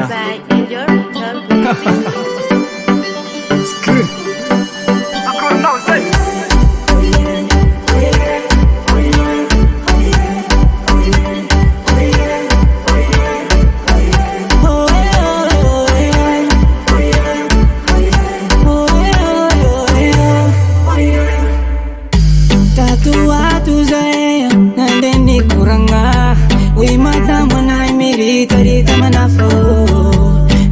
Sana. Screw. We madam when I made it, manafo.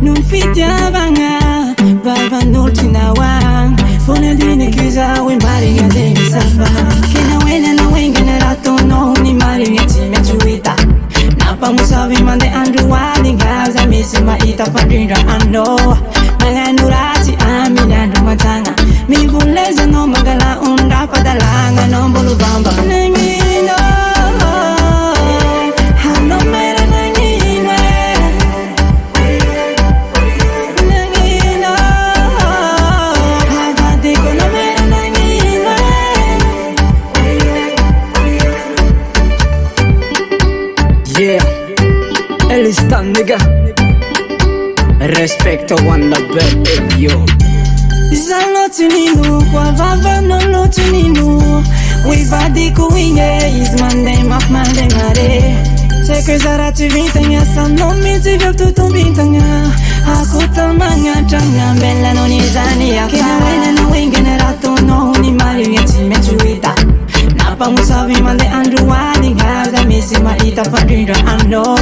Nun fitya banga, baba nultina wang. Funa dini kiza, we marry a day safa. Kina wena na wengina rato no ni marry a team chuita. Napa musavi mande andu wali gaza misima ita padrinda ando. Malanurati amina ndu matanga. Mi vuleza no magala unda padalanga no bolu bamba. Yeah, Elistan nigga. Respecto one love yo. Zalotuninu kwa vava no lotuninu. We vadiku winge is mande maf mande ngare. Seke zara tivintanya sam no miti vyo tutu bintanya. Aku tamanga changa bella no nizani ya. Kina wena na winge na rato no ni mari ya time chuita. Napa musavi mande andu wani gaza misima ita padrinda ando.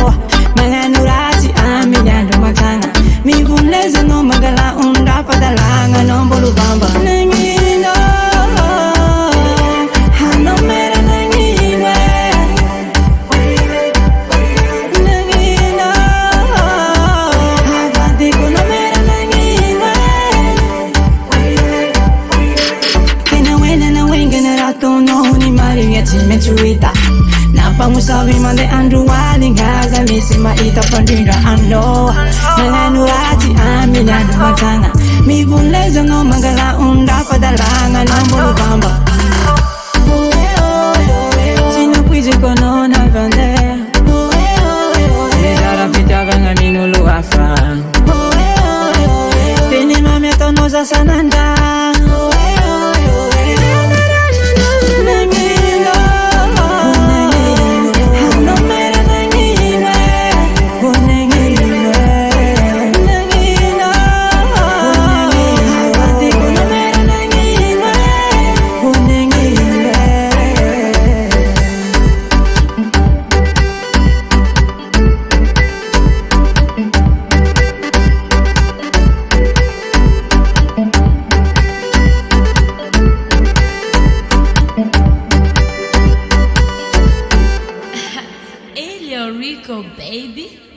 Malanurati amina ndo makanga. Mi vuleza no magala unda padalanga no bolu bamba. Nangino, hano mera nangino. Nangino, havati kuno mera nangino. Kina wena na wenga na rato no ni mari ya time chuita. Napa musavi mande andu wali gaza misima ita padrinda ando. Malanurati amina ndo makanga. Mi vuleza no magala unda padalanga no bolu bamba. Sino puiji kono na vande. Zara pita ganga minu luafa. Teni mami tonoza sananda. Elio Rico, baby.